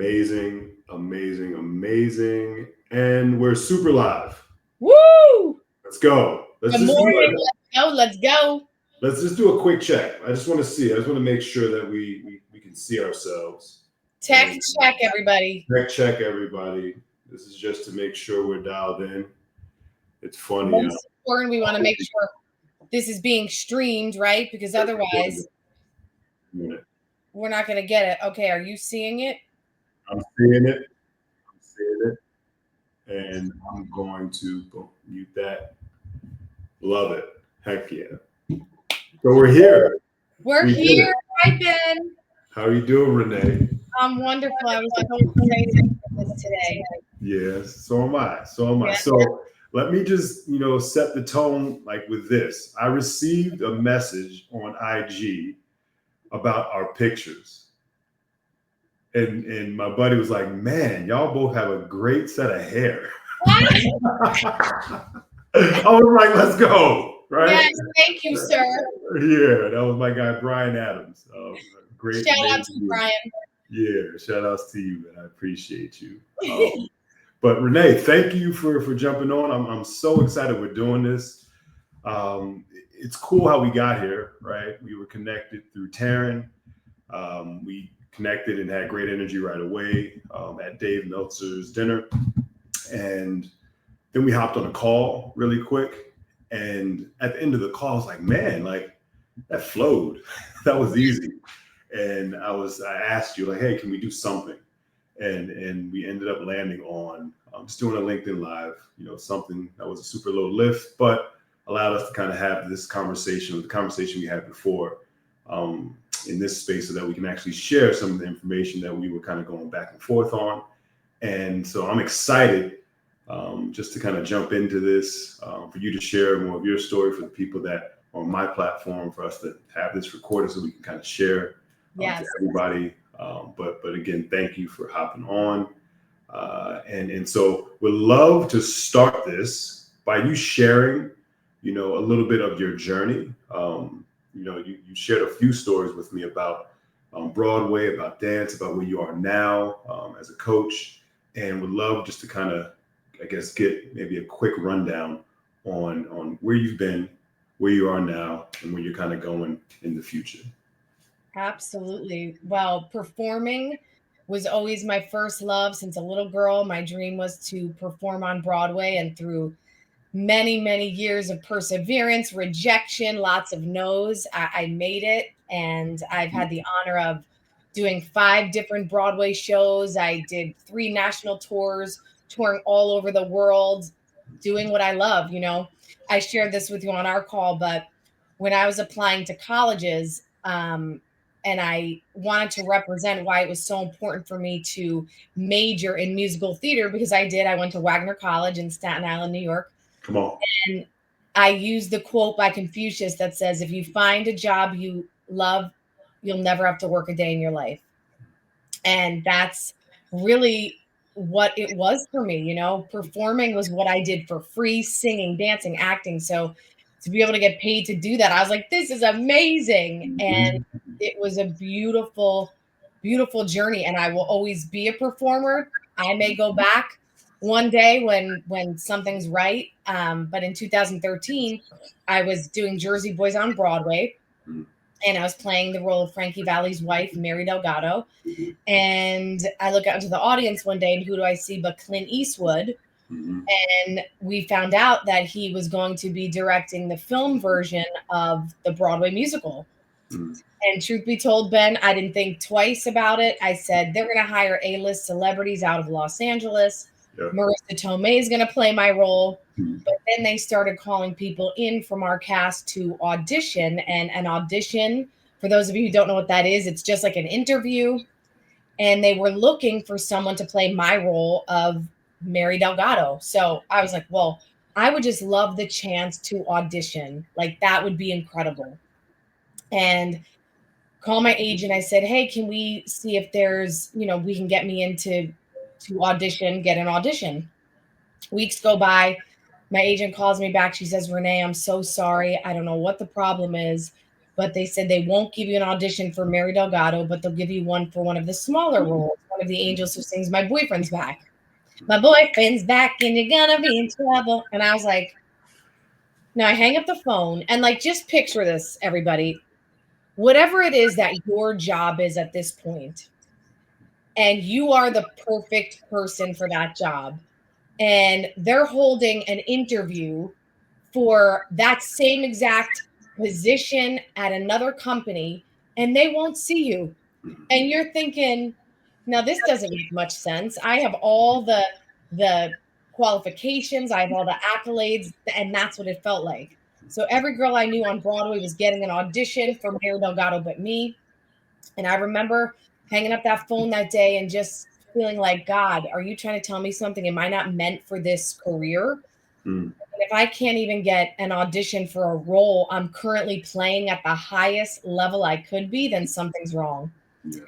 amazing, amazing, amazing. And we're super live. Woo! Let's go. Good morning. Let's go. Let's just do a quick check. I just want to make sure that we can see ourselves. Tech check, everybody. Tech check, everybody. This is just to make sure we're dialed in. It's funny. Most important, we want to make sure this is being streamed, right? Because otherwise, we're not going to get it. Okay, are you seeing it? I'm seeing it. And I'm going to mute that. Love it. Heck yeah. So we're here. We're here. Hi, Ben. How are you doing, Renee? I'm wonderful. I was so excited for this today. Yes, so am I. Yeah. So let me just, set the tone like with this. I received a message on IG about our pictures. And my buddy was like, man, y'all both have a great set of hair. I was like, let's go. Right? Yes, thank you, sir. Yeah, that was my guy, Brian Adams. Great. Shout out to Brian. Yeah, shout outs to you, and I appreciate you. But Renee, thank you for jumping on. I'm so excited we're doing this. It's cool how we got here, right? We were connected through Taryn. We connected and had great energy right away at Dave Meltzer's dinner. And then we hopped on a call really quick. And at the end of the call, I was like, man, like that flowed. That was easy. And I asked you, like, hey, can we do something? And we ended up landing on just doing a LinkedIn Live, something that was a super low lift, but allowed us to kind of have this conversation, the conversation we had before in this space, so that we can actually share some of the information that we were kind of going back and forth on. And so I'm excited just to kind of jump into this, for you to share more of your story, for the people that are on my platform, for us to have this recorded so we can kind of share to everybody. But again, thank you for hopping on. And so we'd love to start this by you sharing, a little bit of your journey. You shared a few stories with me about Broadway, about dance, about where you are now as a coach, and would love just to kind of, I guess, get maybe a quick rundown on where you've been, where you are now, and where you're kind of going in the future. Absolutely. Well, performing was always my first love since a little girl. My dream was to perform on Broadway, and through many, many years of perseverance, rejection, lots of no's, I made it. And I've had the honor of doing 5 different Broadway shows. I did 3 national tours, touring all over the world, doing what I love. I shared this with you on our call, but when I was applying to colleges, and I wanted to represent why it was so important for me to major in musical theater, because I did. I went to Wagner College in Staten Island, New York. Come on. And I used the quote by Confucius that says, if you find a job you love, you'll never have to work a day in your life. And that's really what it was for me. Performing was what I did for free, singing, dancing, acting. So to be able to get paid to do that, I was like, this is amazing. And it was a beautiful, beautiful journey. And I will always be a performer. I may go back one day when something's right. But in 2013, I was doing Jersey Boys on Broadway. And I was playing the role of Frankie Valli's wife, Mary Delgado. And I look out into the audience one day, and who do I see but Clint Eastwood? And we found out that he was going to be directing the film version of the Broadway musical. And truth be told, Ben, I didn't think twice about it. I said, they're going to hire A-list celebrities out of Los Angeles. Yep. Marissa Tomei is going to play my role. But then they started calling people in from our cast to audition. And an audition, for those of you who don't know what that is, it's just like an interview. And they were looking for someone to play my role of Mary Delgado. So I was like, well, I would just love the chance to audition. Like, that would be incredible. And call my agent. I said, hey, can we see if there's, we can get me into audition, get an audition. Weeks go by. My agent calls me back. She says, Renee, I'm so sorry. I don't know what the problem is, but they said they won't give you an audition for Mary Delgado, but they'll give you one for one of the smaller roles, one of the angels who sings "My Boyfriend's Back." My boyfriend's back and you're gonna be in trouble. And I was like, now I hang up the phone and like, just picture this, everybody. Whatever it is that your job is at this point, and you are the perfect person for that job, and they're holding an interview for that same exact position at another company, and they won't see you. And you're thinking, now this doesn't make much sense. I have all the qualifications, I have all the accolades, and that's what it felt like. So every girl I knew on Broadway was getting an audition for Mary Delgado but me. And I remember hanging up that phone that day and just feeling like, God, are you trying to tell me something? Am I not meant for this career? Mm. And if I can't even get an audition for a role I'm currently playing at the highest level I could be, then something's wrong. Yeah.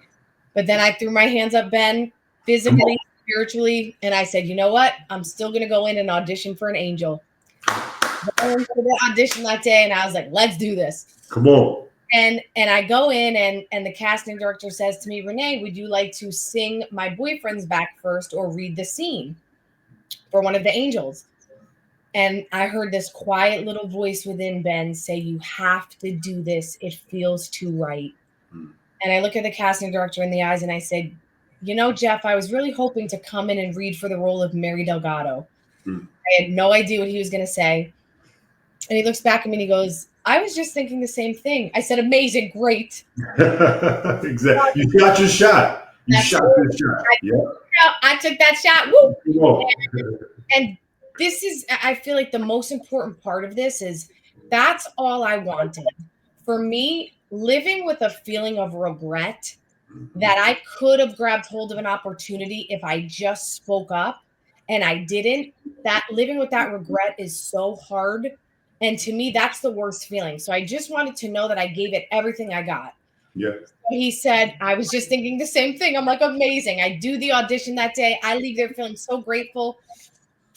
But then I threw my hands up, Ben, physically, spiritually, and I said, you know what? I'm still going to go in and audition for an angel. I went to the audition that day, and I was like, let's do this. Come on. And I go in, and the casting director says to me, Renee, would you like to sing My Boyfriend's Back first or read the scene for one of the angels? And I heard this quiet little voice within Ben say, you have to do this. It feels too right. Mm. And I look at the casting director in the eyes and I said, you know, Jeff, I was really hoping to come in and read for the role of Mary Delgado. Mm. I had no idea what he was going to say. And he looks back at me and he goes, I was just thinking the same thing. I said, amazing, great. Exactly. You got your shot. You shot your shot. I took that shot. Woo! Whoa. And this is, I feel like the most important part of this is that's all I wanted. For me, living with a feeling of regret that I could have grabbed hold of an opportunity if I just spoke up and I didn't, that living with that regret is so hard. And to me, that's the worst feeling. So I just wanted to know that I gave it everything I got. Yeah. He said, I was just thinking the same thing. I'm like, amazing. I do the audition that day. I leave there feeling so grateful.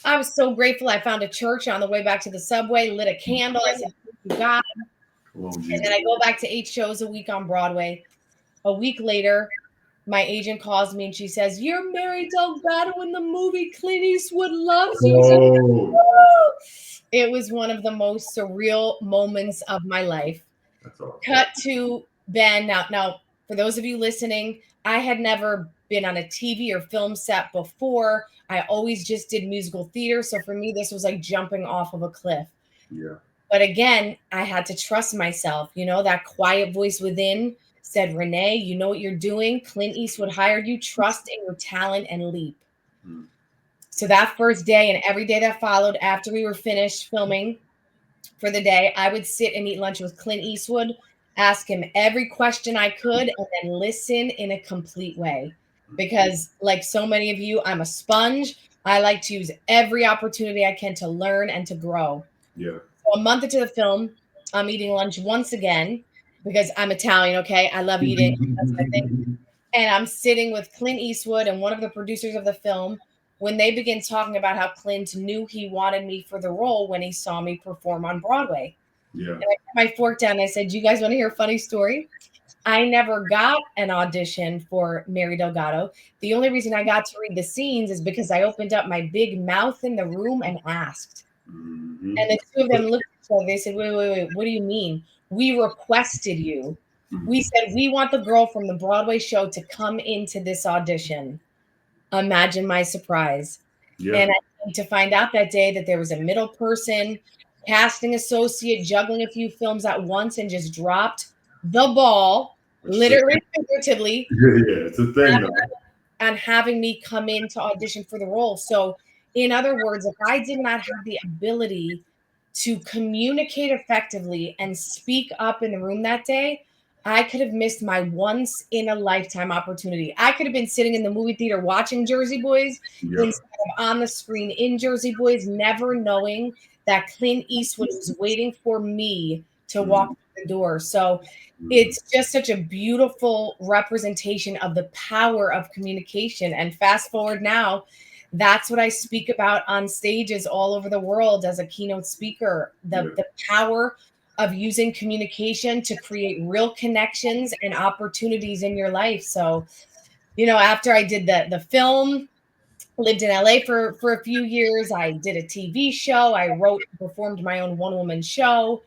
I was so grateful. I found a church on the way back to the subway, lit a candle. I said, thank you, God. And then I go back to 8 shows a week on Broadway. A week later, my agent calls me and she says, you're Mary Delgado in the movie Clint Eastwood Loves You. Oh. It was one of the most surreal moments of my life. That's awesome. Cut to Ben. Now, for those of you listening, I had never been on a TV or film set before. I always just did musical theater. So for me, this was like jumping off of a cliff. Yeah. But again, I had to trust myself. You know, that quiet voice within said, Renee, you know what you're doing. Clint Eastwood hired you. Trust in your talent and leap. Mm. So that first day and every day that followed after we were finished filming for the day, I would sit and eat lunch with Clint Eastwood, ask him every question I could, and then listen in a complete way. Because like so many of you, I'm a sponge. I like to use every opportunity I can to learn and to grow. Yeah. So a month into the film, I'm eating lunch once again because I'm Italian, okay? I love eating. That's my thing. And I'm sitting with Clint Eastwood and one of the producers of the film when they begin talking about how Clint knew he wanted me for the role when he saw me perform on Broadway. Yeah. And I put my fork down and I said, you guys want to hear a funny story? I never got an audition for Mary Delgado. The only reason I got to read the scenes is because I opened up my big mouth in the room and asked. Mm-hmm. And the two of them looked at each other. They said, wait, what do you mean? We requested you. Mm-hmm. We said, we want the girl from the Broadway show to come into this audition. Imagine my surprise. Yeah. And I came to find out that day that there was a middle person, casting associate, juggling a few films at once and just dropped the ball, literally, figuratively. Yeah, it's a thing though. And having me come in to audition for the role. So in other words, if I did not have the ability to communicate effectively and speak up in the room that day, I could have missed my once in a lifetime opportunity. I could have been sitting in the movie theater watching Jersey Boys instead of on the screen in Jersey Boys, never knowing that Clint Eastwood was waiting for me to walk through the door. So it's just such a beautiful representation of the power of communication. And fast forward now, that's what I speak about on stages all over the world as a keynote speaker, the power of using communication to create real connections and opportunities in your life. So after I did the film, lived in LA for a few years. I did a TV show. I wrote, performed my own one-woman show.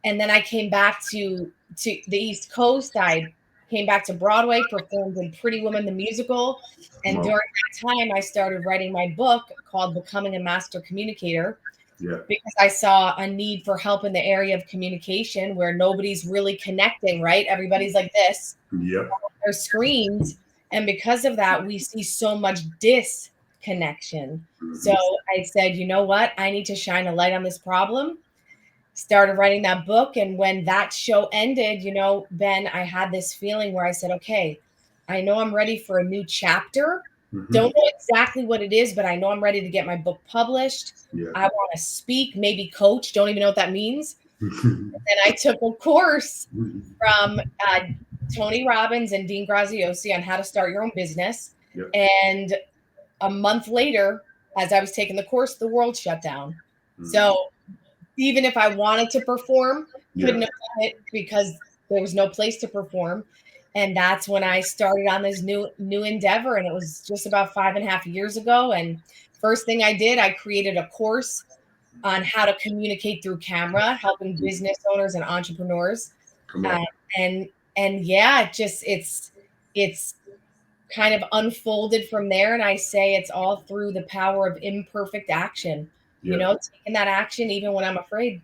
And then I came back to the East Coast. I came back to Broadway, performed in Pretty Woman, the musical. And Wow. during that time, I started writing my book called Becoming a Master Communicator. Yeah. Because I saw a need for help in the area of communication where nobody's really connecting, right? Everybody's like this, Yep. their screens. And because of that, we see so much disconnection. So I said, you know what? I need to shine a light on this problem. Started writing that book. And when that show ended, Ben, I had this feeling where I said, okay, I know I'm ready for a new chapter. Don't know exactly what it is, but I know I'm ready to get my book published. Yeah. I want to speak, maybe coach. Don't even know what that means. And I took a course from Tony Robbins and Dean Graziosi on how to start your own business. Yep. And a month later, as I was taking the course, the world shut down. So even if I wanted to perform, couldn't have done it because there was no place to perform. And that's when I started on this new endeavor. And it was just about 5.5 years ago. And first thing I did, I created a course on how to communicate through camera, helping business owners and entrepreneurs. And yeah, it's kind of unfolded from there. And I say it's all through the power of imperfect action, taking that action even when I'm afraid.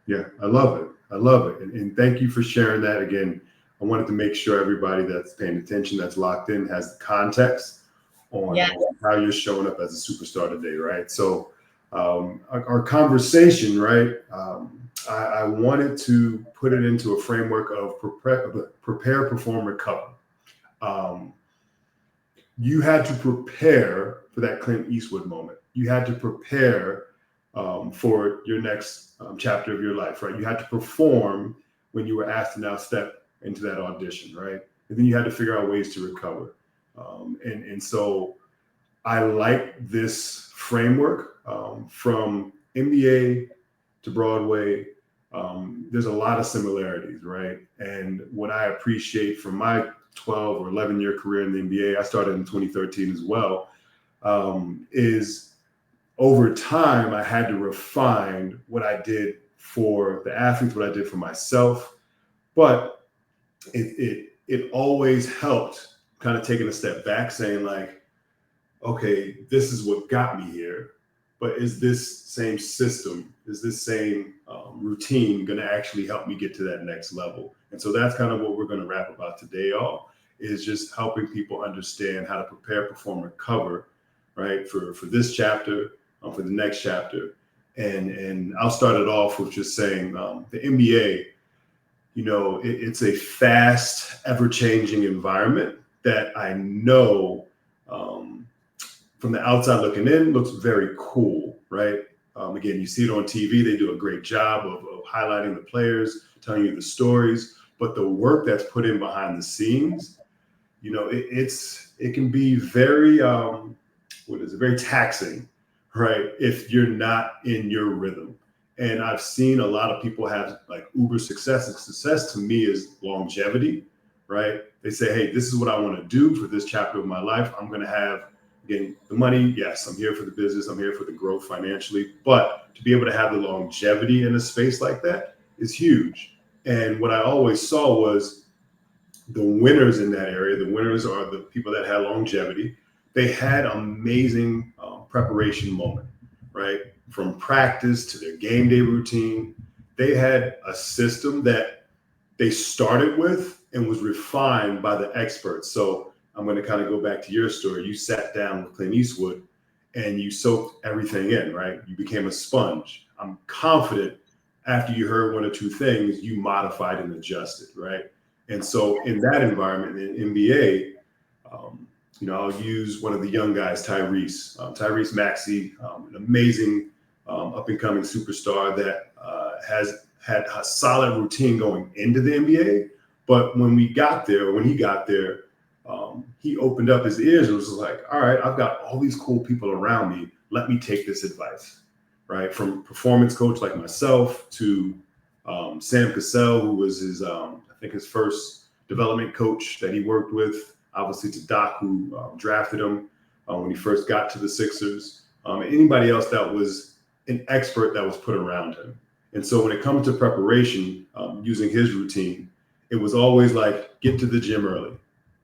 Yeah, I love it. I love it. And thank you for sharing that. Again, I wanted to make sure everybody that's paying attention, that's locked in, has the context on how you're showing up as a superstar today, right? So our conversation, right, I wanted to put it into a framework of prepare, perform, recover. You had to prepare for that Clint Eastwood moment. You had to prepare for your next chapter of your life, right? You had to perform when you were asked to now step into that audition, right? And then you had to figure out ways to recover. And so I like this framework from NBA to Broadway. There's a lot of similarities, right? And what I appreciate from my 12 or 11 year career in the NBA, I started in 2013 as well, is over time, I had to refine what I did for the athletes, what I did for myself. But it always helped kind of taking a step back, saying like, okay, this is what got me here. But is this same system, is this same routine going to actually help me get to that next level? And so that's kind of what we're going to wrap about today, y'all, is just helping people understand how to prepare, perform, recover, right, for this chapter, for the next chapter. And I'll start it off with just saying the NBA, it's a fast, ever-changing environment that I know from the outside looking in looks very cool, right? Again, you see it on TV. They do a great job of highlighting the players, telling you the stories, but the work that's put in behind the scenes, it can be very, very taxing, right? If you're not in your rhythm. And I've seen a lot of people have like uber success, and success to me is longevity, right? They say, hey, this is what I want to do for this chapter of my life. I'm going to have, again, the money. Yes, I'm here for the business. I'm here for the growth financially. But to be able to have the longevity in a space like that is huge. And what I always saw was the winners in that area. The winners are the people that had longevity. They had amazing preparation moment, right? From practice to their game day routine. They had a system that they started with and was refined by the experts. So I'm going to kind of go back to your story. You sat down with Clint Eastwood and you soaked everything in, right? You became a sponge. I'm confident after you heard one or two things, you modified and adjusted, right? And so in that environment, in NBA, I'll use one of the young guys, Tyrese Maxey, an amazing up-and-coming superstar that has had a solid routine going into the NBA. But when he got there, he opened up his ears and was like, all right, I've got all these cool people around me. Let me take this advice, right? From performance coach like myself to Sam Cassell, who was his first development coach that he worked with. obviously to Doc, who drafted him when he first got to the Sixers, and anybody else that was an expert that was put around him. And so when it comes to preparation, using his routine, it was always like, get to the gym early,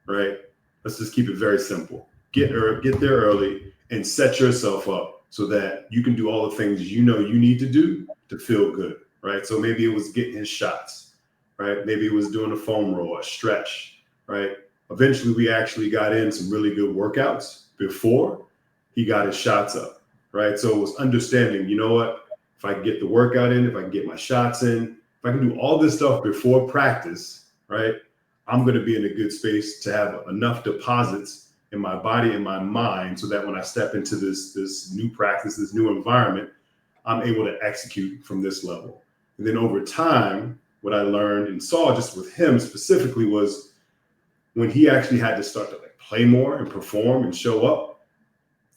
right? Let's just keep it very simple. Get there early and set yourself up so that you can do all the things you know you need to do to feel good, right? So maybe it was getting his shots, right? Maybe it was doing a foam roll, a stretch, right? Eventually, we actually got in some really good workouts before he got his shots up, right? So it was understanding, you know what? If I can get the workout in, if I can get my shots in, if I can do all this stuff before practice, right? I'm going to be in a good space to have enough deposits in my body and my mind so that when I step into this new practice, this new environment, I'm able to execute from this level. And then over time, what I learned and saw just with him specifically was when he actually had to start to like play more and perform and show up,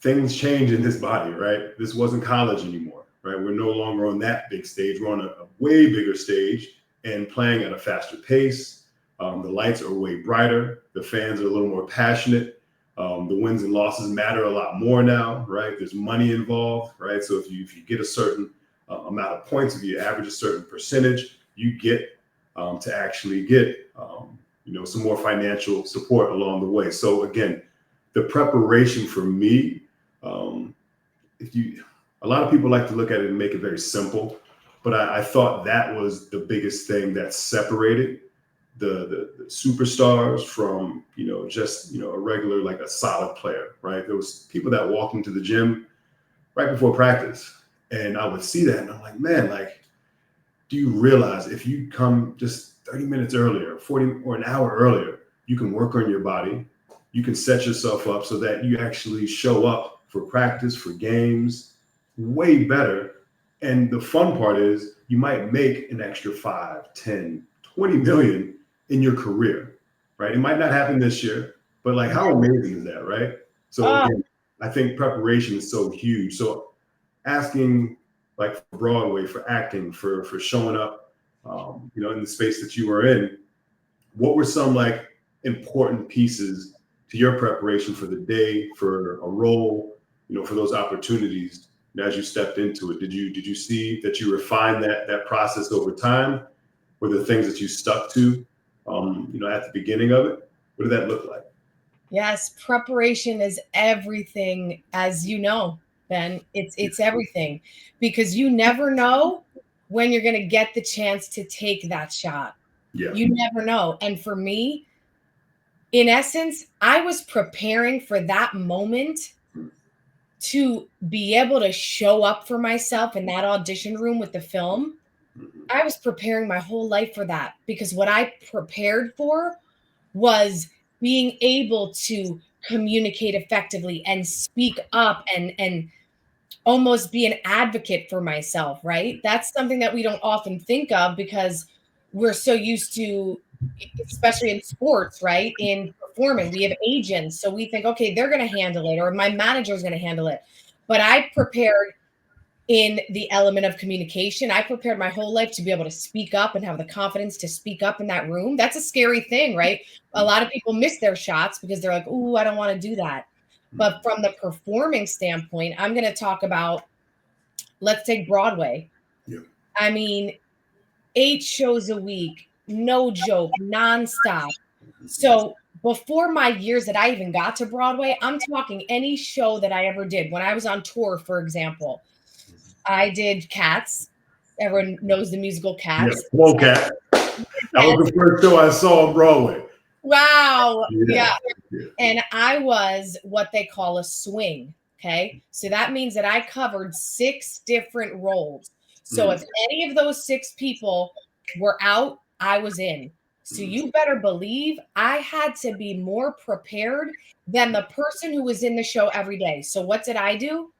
things change in his body, right? This wasn't college anymore, right? We're no longer on that big stage. We're on a way bigger stage and playing at a faster pace. The lights are way brighter. The fans are a little more passionate. The wins and losses matter a lot more now, right? There's money involved, right? So if you get a certain amount of points, if you average a certain percentage, you get to actually get some more financial support along the way. So again, the preparation for me, a lot of people like to look at it and make it very simple, but I thought that was the biggest thing that separated the superstars from just a regular, like a solid player, right? There was people that walked into the gym right before practice, and I would see that and I'm like, man, like, do you realize if you come just 30 minutes earlier, 40 or an hour earlier, you can work on your body, you can set yourself up so that you actually show up for practice, for games way better. And the fun part is you might make an extra 5, 10, 20 million in your career, right? It might not happen this year, but like, how amazing is that, right? So again, I think preparation is so huge. So asking like for Broadway, for acting, for showing up, in the space that you were in, what were some like important pieces to your preparation for the day, for a role, for those opportunities as you stepped into it? Did you see that you refined that process over time? Were there things that you stuck to, at the beginning of it? What did that look like? Yes, preparation is everything, as you know, Ben. It's everything, because you never know when you're going to get the chance to take that shot. Yeah. You never know. And for me, in essence, I was preparing for that moment to be able to show up for myself in that audition room with the film. I was preparing my whole life for that, because what I prepared for was being able to communicate effectively and speak up and almost be an advocate for myself, right? That's something that we don't often think of because we're so used to, especially in sports, right? In performing, we have agents. So we think, okay, they're going to handle it, or my manager is going to handle it. But I prepared in the element of communication. I prepared my whole life to be able to speak up and have the confidence to speak up in that room. That's a scary thing, right? A lot of people miss their shots because they're like, "Ooh, I don't want to do that." But from the performing standpoint, I'm going to talk about, let's take Broadway. Yeah. I mean, 8 shows a week, no joke, nonstop. So before my years that I even got to Broadway, I'm talking any show that I ever did. When I was on tour, for example, I did Cats. Everyone knows the musical Cats. Yeah. Whoa, Cat. That was the first show I saw on Broadway. Wow. Yeah. And I was what they call a swing. Okay. So that means that I covered 6 different roles. So if any of those 6 people were out, I was in. So you better believe I had to be more prepared than the person who was in the show every day. So what did I do?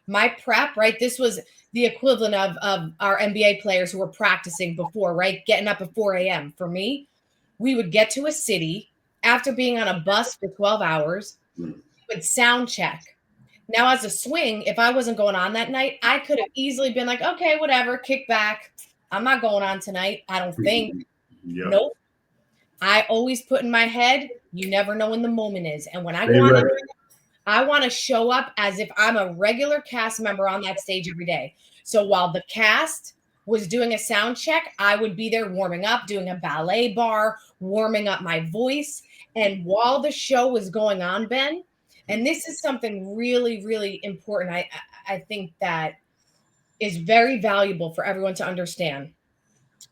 My prep, right? This was the equivalent of our NBA players who were practicing before, right? Getting up at 4 a.m. For me, we would get to a city after being on a bus for 12 hours, we would sound check. Now, as a swing, if I wasn't going on that night, I could have easily been like, okay, whatever, kick back. I'm not going on tonight. I don't think. Yeah. Nope. I always put in my head, you never know when the moment is. And when I Stay go on, ready. I want to show up as if I'm a regular cast member on that stage every day. So while the cast was doing a sound check, I would be there warming up, doing a ballet bar, warming up my voice. And while the show was going on, Ben, and this is something really, really important, I think that is very valuable for everyone to understand.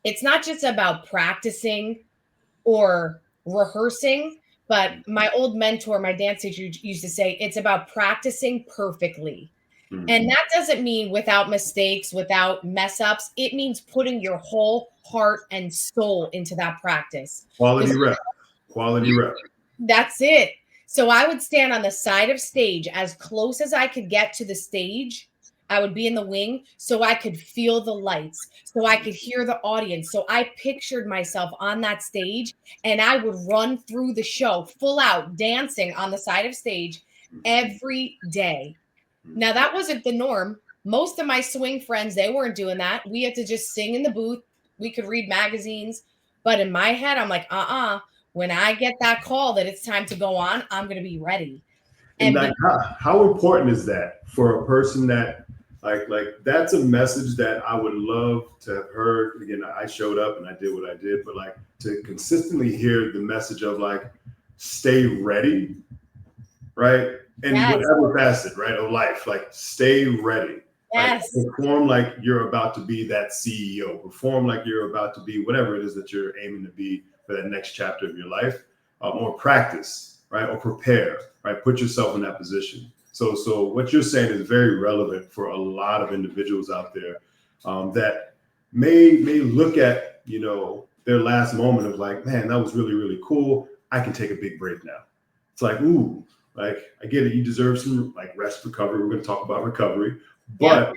It's not just about practicing or rehearsing, but my old mentor, my dance teacher, used to say it's about practicing perfectly. Mm. And that doesn't mean without mistakes, without mess ups. It means putting your whole heart and soul into that practice. Quality rep. Quality rep. That's it. So I would stand on the side of stage as close as I could get to the stage. I would be in the wing so I could feel the lights, so I could hear the audience. So I pictured myself on that stage and I would run through the show full out dancing on the side of stage every day. Now, that wasn't the norm. Most of my swing friends, they weren't doing that. We had to just sing in the booth. We could read magazines. But in my head, I'm like, when I get that call that it's time to go on, I'm going to be ready. And And like, how important is that for a person that like that's a message that I would love to have heard. Again, I showed up and I did what I did, but like to consistently hear the message of like, stay ready, right? And yes, whatever facet, right, of life, like stay ready. yes, Like perform like you're about to be that CEO. Perform like you're about to be whatever it is that you're aiming to be for that next chapter of your life. Or practice, right? Or prepare, right? Put yourself in that position. So what you're saying is very relevant for a lot of individuals out there that may look at their last moment of like, man, that was really really cool. I can take a big break now. It's like, ooh, like I get it. You deserve some like rest, recovery. We're going to talk about recovery, but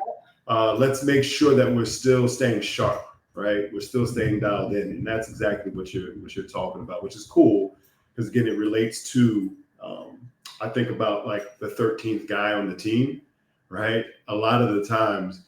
let's make sure that we're still staying sharp, right? We're still staying dialed in, and that's exactly what you're talking about, which is cool because again, it relates to. I think about like the 13th guy on the team, right? A lot of the times,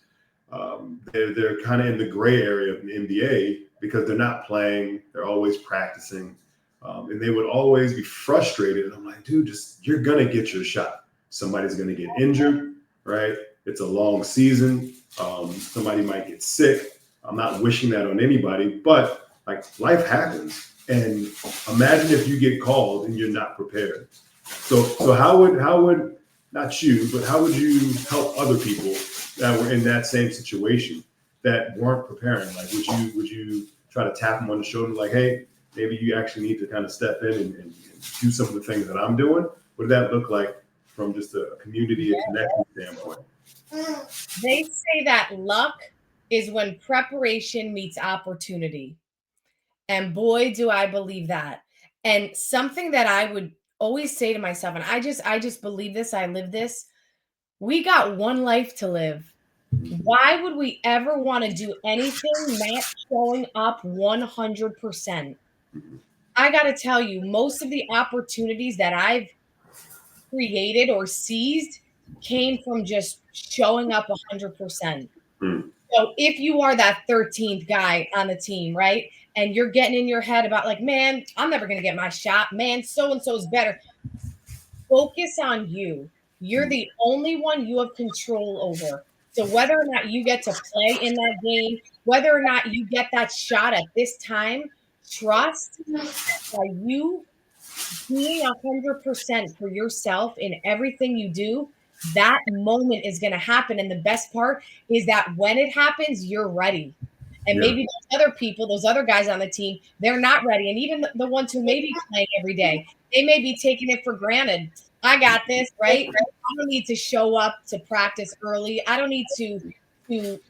they're kind of in the gray area of the NBA because they're not playing; they're always practicing. And they would always be frustrated. I'm like, dude, you're gonna get your shot. Somebody's gonna get injured, right? It's a long season. Somebody might get sick. I'm not wishing that on anybody, but like life happens. And imagine if you get called and you're not prepared. So how would not you, but how would you help other people that were in that same situation that weren't preparing? Like, would you try to tap them on the shoulder, like, hey, maybe you actually need to kind of step in and do some of the things that I'm doing? What did that look like from just a community and connection standpoint? They say that luck is when preparation meets opportunity. And boy, do I believe that. And something that I would always say to myself, and I just believe this, I live this. We got one life to live. Why would we ever want to do anything not showing up 100%? I got to tell you, most of the opportunities that I've created or seized came from just showing up 100%. Mm. So if you are that 13th guy on the team, right? And you're getting in your head about like, man, I'm never going to get my shot. Man, so and so is better. Focus on you. You're the only one you have control over. So whether or not you get to play in that game, whether or not you get that shot at this time, trust that you being 100% for yourself in everything you do, that moment is going to happen. And the best part is that when it happens, you're ready. And Yeah. maybe those other people, those other guys on the team, they're not ready. And even the ones who may be playing every day, they may be taking it for granted. I got this, right? I don't need to show up to practice early. I don't need to do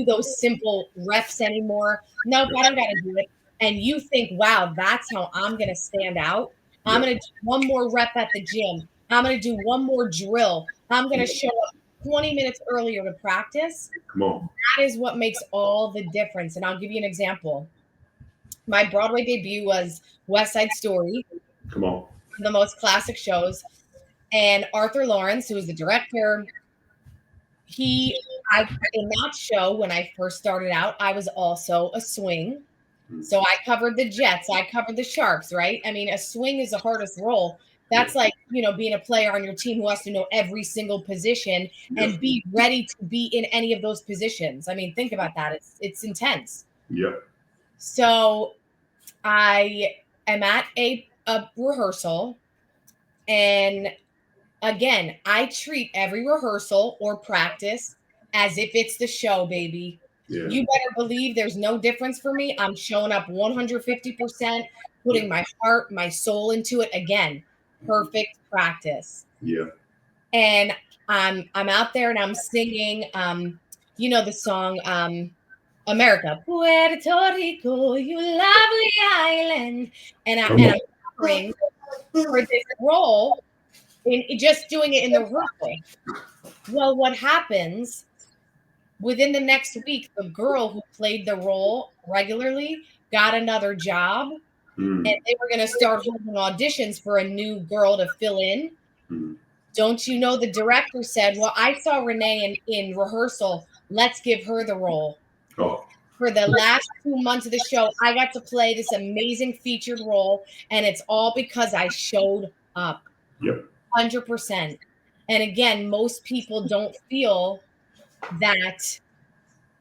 those simple reps anymore. Nope, I don't got to do it. And you think, wow, that's how I'm going to stand out. I'm going to do one more rep at the gym. I'm going to do one more drill. I'm going to show up 20 minutes earlier to practice. Come on. That is what makes all the difference. And I'll give you an example. My Broadway debut was West Side Story, Come on. one of the most classic shows. And Arthur Lawrence, who was the director, in that show, when I first started out, I was also a swing. So I covered the Jets. I covered the Sharks, right? I mean, a swing is the hardest role. That's like, being a player on your team who has to know every single position and be ready to be in any of those positions. I mean, think about that. It's intense. Yep. So I am at a rehearsal, and again, I treat every rehearsal or practice as if it's the show, baby. Yeah. You better believe there's no difference for me. I'm showing up 150%, putting my heart, my soul into it. Again, perfect practice. Yeah. And I'm out there and I'm singing the song America, Puerto Rico, you lovely island. And I'm covering for this role in just doing it in the rehearsal. Well, what happens within the next week, the girl who played the role regularly got another job, and they were going to start holding auditions for a new girl to fill in. Don't you know, the director said, well, I saw Renee in rehearsal. Let's give her the role. Oh. For the last 2 months of the show, I got to play this amazing featured role, and it's all because I showed up. Yep. 100%. And again, most people don't feel that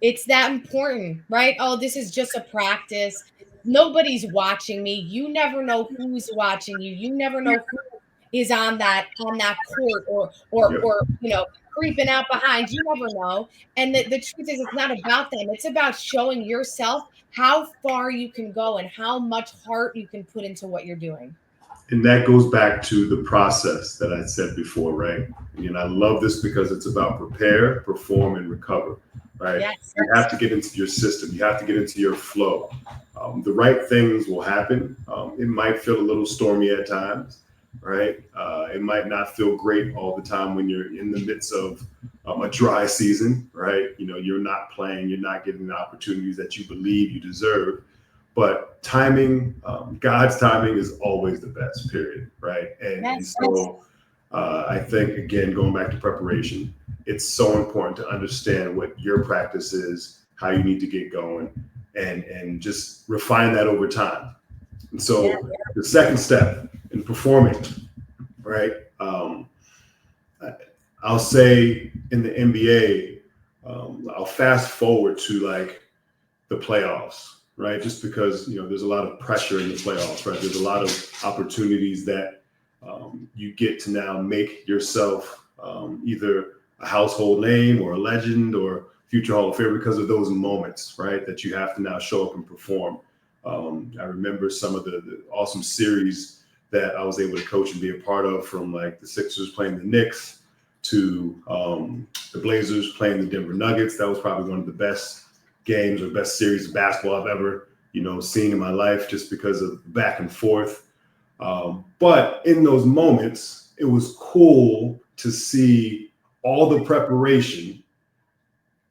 it's that important, right? Oh, this is just a practice. Nobody's watching me. You never know who's watching you. You never know who is on that court or creeping out behind. You never know. And the truth is, it's not about them. It's about showing yourself how far you can go and how much heart you can put into what you're doing. And that goes back to the process that I said before, right? And I love this because it's about prepare, perform, and recover, right? Yes. You have to get into your system. You have to get into your flow. The right things will happen. It might feel a little stormy at times, right? It might not feel great all the time when you're in the midst of a dry season, right? You're not playing, you're not getting the opportunities that you believe you deserve. But timing, God's timing is always the best, period, right? And so I think, again, going back to preparation, it's so important to understand what your practice is, how you need to get going, and just refine that over time. And so the second step in performing, right? I'll say in the NBA, I'll fast forward to like the playoffs. Right, just because there's a lot of pressure in the playoffs. Right, there's a lot of opportunities that you get to now make yourself either a household name or a legend or future Hall of Famer because of those moments, right? That you have to now show up and perform. I remember some of the awesome series that I was able to coach and be a part of, from like the Sixers playing the Knicks to the Blazers playing the Denver Nuggets. That was probably one of the best games or best series of basketball I've ever, seen in my life, just because of the back and forth. But in those moments, it was cool to see all the preparation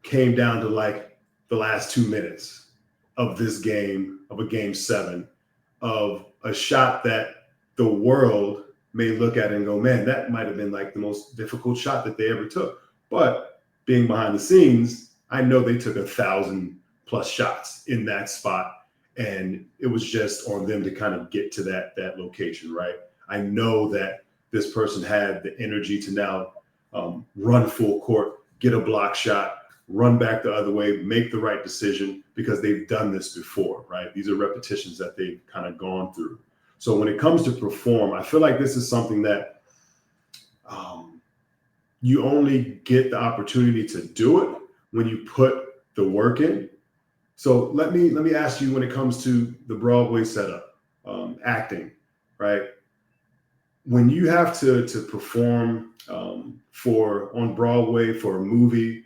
came down to like the last 2 minutes of this game, of a game 7, of a shot that the world may look at and go, man, that might have been like the most difficult shot that they ever took. But being behind the scenes, I know they took 1,000+ shots in that spot, and it was just on them to kind of get to that location, right? I know that this person had the energy to now run full court, get a block shot, run back the other way, make the right decision, because they've done this before, right? These are repetitions that they've kind of gone through. So when it comes to perform, I feel like this is something that you only get the opportunity to do it when you put the work in. So let me ask you, when it comes to the Broadway setup, acting, right? When you have to perform on Broadway for a movie,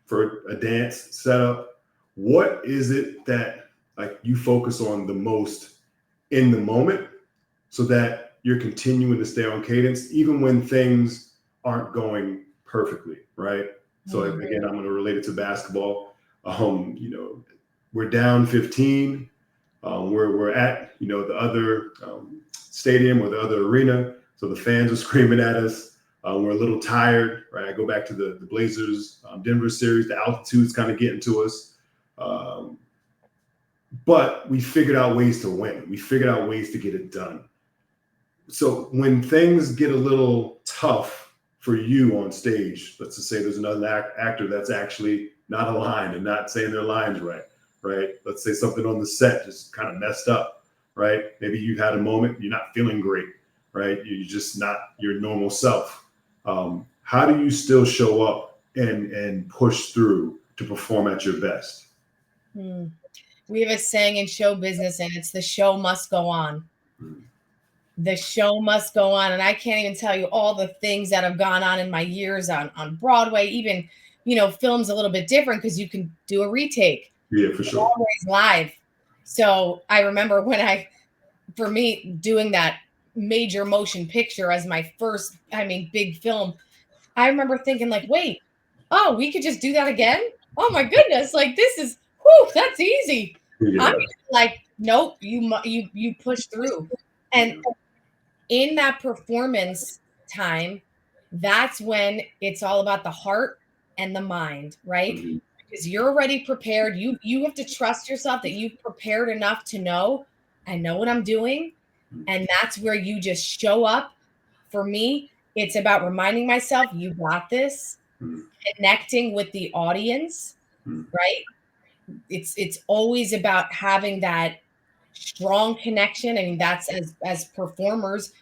for a dance setup, what is it that like you focus on the most in the moment, so that you're continuing to stay on cadence even when things aren't going perfectly, right? So again, I'm going to relate it to basketball. We're down 15. We're at the other stadium or the other arena, so the fans are screaming at us. We're a little tired, right? I go back to the Blazers Denver series. The altitude's kind of getting to us. but we figured out ways to win. We figured out ways to get it done. So when things get a little tough for you on stage, let's just say there's another actor that's actually not aligned and not saying their lines right? Let's say something on the set just kind of messed up, right? Maybe you've had a moment, you're not feeling great, right? You're just not your normal self. How do you still show up and push through to perform at your best? We have a saying in show business, and it's the show must go on. The show must go on. And I can't even tell you all the things that have gone on in my years on Broadway, even, film's a little bit different because you can do a retake. Yeah, for sure. Always live. So I remember for me, doing that major motion picture as my first, big film, I remember thinking like, wait, oh, we could just do that again? Oh my goodness. Like, this is, that's easy. Yeah. I'm like, nope, you push through. And in that performance time, that's when it's all about the heart and the mind, right? Mm-hmm. Because you're already prepared. You have to trust yourself that you've prepared enough to know, I know what I'm doing. And that's where you just show up. For me, it's about reminding myself, you got this, connecting with the audience, right? It's always about having that strong connection. I mean, that's as performers,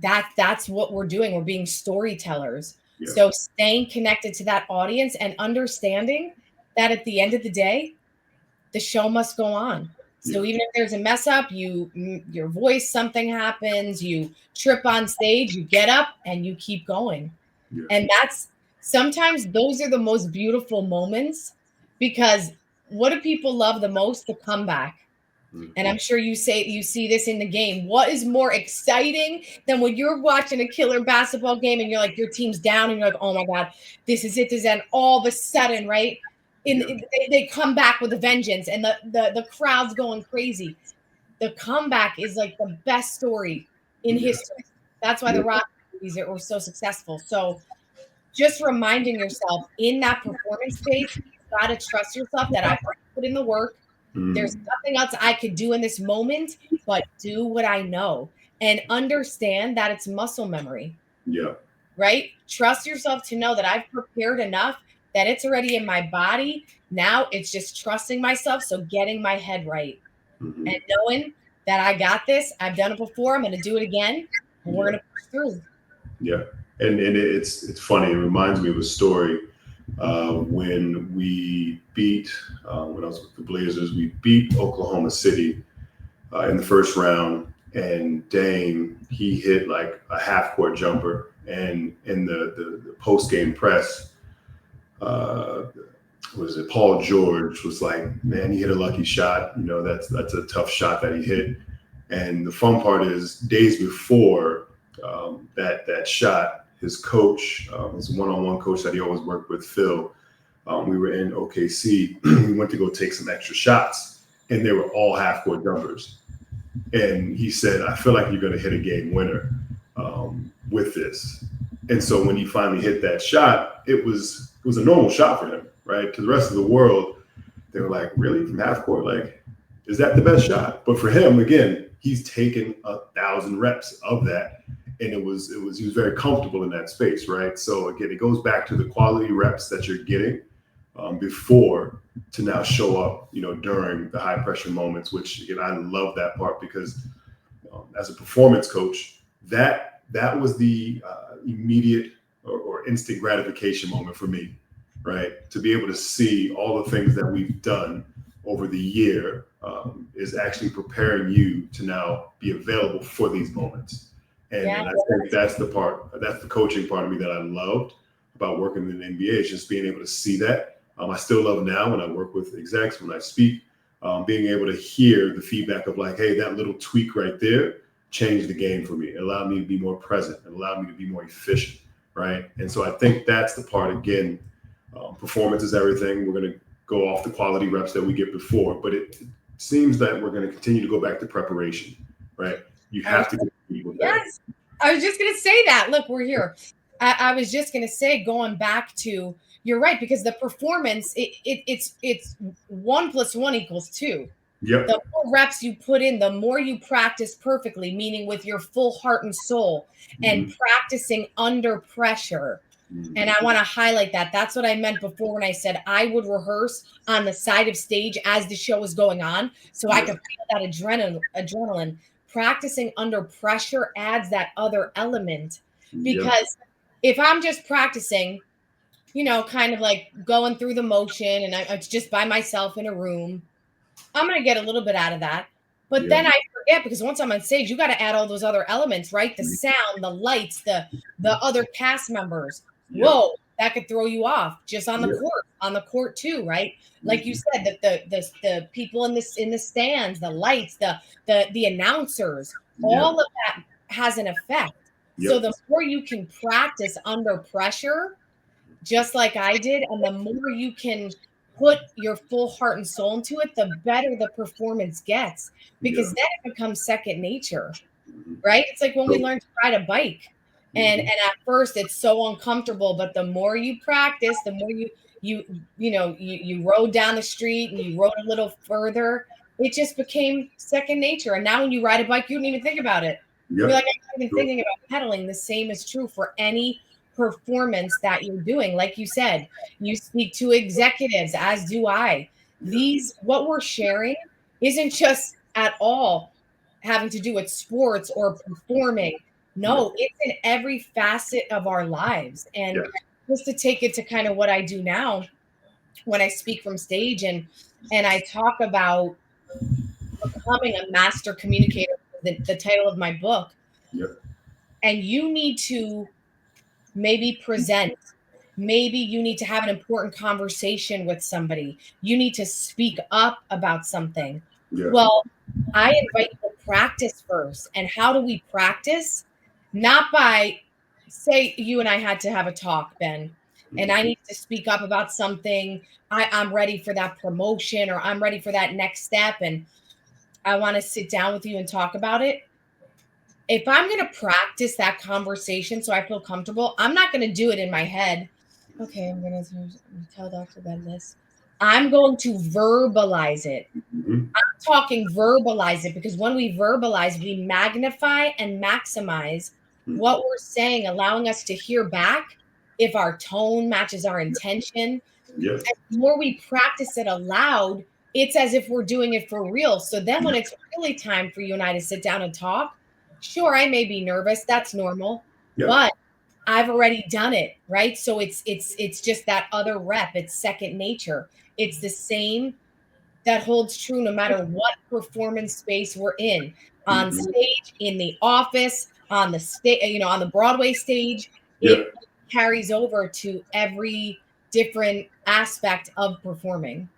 that's what we're doing. We're being storytellers. Yeah. So staying connected to that audience and understanding that at the end of the day, the show must go on. So even if there's a mess up, your voice, something happens, you trip on stage, you get up and you keep going. Yeah. And sometimes those are the most beautiful moments, because what do people love the most? The comeback. And I'm sure you see this in the game. What is more exciting than when you're watching a killer basketball game and you're like, your team's down and you're like, oh my God, this is it. And all of a sudden, right? They come back with a vengeance and the crowd's going crazy. The comeback is like the best story in history. That's why the Rock movies were so successful. So just reminding yourself in that performance space, you got to trust yourself that I've put in the work. There's nothing else I could do in this moment but do what I know and understand that it's muscle memory. Yeah. Right? Trust yourself to know that I've prepared enough, that it's already in my body. Now it's just trusting myself. So getting my head right and knowing that I got this. I've done it before. I'm going to do it again. And we're going to push through. Yeah. And it's funny. It reminds me of a story. When we beat, when I was with the Blazers, we beat Oklahoma City in the first round, and Dame, he hit like a half-court jumper, and in the post-game press, Paul George was like, man, he hit a lucky shot. That's a tough shot that he hit. And the fun part is, days before that shot, his coach, his one-on-one coach that he always worked with, Phil, we were in OKC. We went to go take some extra shots, and they were all half-court jumpers. And he said, I feel like you're going to hit a game winner with this. And so when he finally hit that shot, it was a normal shot for him, right? To the rest of the world, they were like, really? From half-court? Like, is that the best shot? But for him, again, he's taken 1,000 reps of that. And he was very comfortable in that space, right? So again, it goes back to the quality reps that you're getting before to now show up, during the high pressure moments, which again, I love that part because as a performance coach, that was the immediate or instant gratification moment for me, right? To be able to see all the things that we've done over the year is actually preparing you to now be available for these moments. And I think that's the coaching part of me that I loved about working in the NBA, is just being able to see that. I still love now when I work with execs, when I speak, being able to hear the feedback of like, hey, that little tweak right there changed the game for me. It allowed me to be more present. It allowed me to be more efficient, right? And so I think that's the part, again, performance is everything. We're going to go off the quality reps that we get before, but it seems that we're going to continue to go back to preparation, right? You have to get people there. Yes, I was just going to say that. Look, we're here. I was just going to say, going back to, you're right, because the performance, it's 1 + 1 = 2. Yep. The more reps you put in, the more you practice perfectly, meaning with your full heart and soul, and practicing under pressure. And I want to highlight that. That's what I meant before when I said I would rehearse on the side of stage as the show was going on, so I could feel that adrenaline. Practicing under pressure adds that other element, because if I'm just practicing, kind of like going through the motion and it's just by myself in a room, I'm going to get a little bit out of that. But then I forget, because once I'm on stage, you got to add all those other elements, right? The sound, the lights, the other cast members. Whoa, that could throw you off just on the court too, right? Like you said, that the people in the stands, the lights, the announcers, all of that has an effect. So the more you can practice under pressure, just like I did, and the more you can put your full heart and soul into it, the better the performance gets, because then it becomes second nature, right? It's like when we learn to ride a bike, and at first it's so uncomfortable, but the more you practice, the more you rode down the street and you rode a little further, it just became second nature. And now when you ride a bike, you don't even think about it. You're like, I'm not even thinking about pedaling. The same is true for any performance that you're doing. Like you said, you speak to executives, as do I. What we're sharing isn't just at all having to do with sports or performing. No, it's in every facet of our lives. And just to take it to kind of what I do now when I speak from stage, and I talk about becoming a master communicator, the title of my book. And you need to maybe present. Maybe you need to have an important conversation with somebody. You need to speak up about something. Well, I invite you to practice first. And how do we practice? Not by, say you and I had to have a talk, Ben, and I need to speak up about something. I'm ready for that promotion, or I'm ready for that next step, and I want to sit down with you and talk about it. If I'm going to practice that conversation so I feel comfortable, I'm not going to do it in my head. Okay, I'm going to tell Dr. Ben this. I'm going to verbalize it. I'm talking verbalize it, because when we verbalize, we magnify and maximize what we're saying, allowing us to hear back if our tone matches our intention. And the more we practice it aloud, it's as if we're doing it for real. So then when it's really time for you and I to sit down and talk, sure, I may be nervous. That's normal. But I've already done it, right? So it's just that other rep. It's second nature. It's the same that holds true no matter what performance space we're in, on stage, in the office, on the stage, on the Broadway stage. It carries over to every different aspect of performing.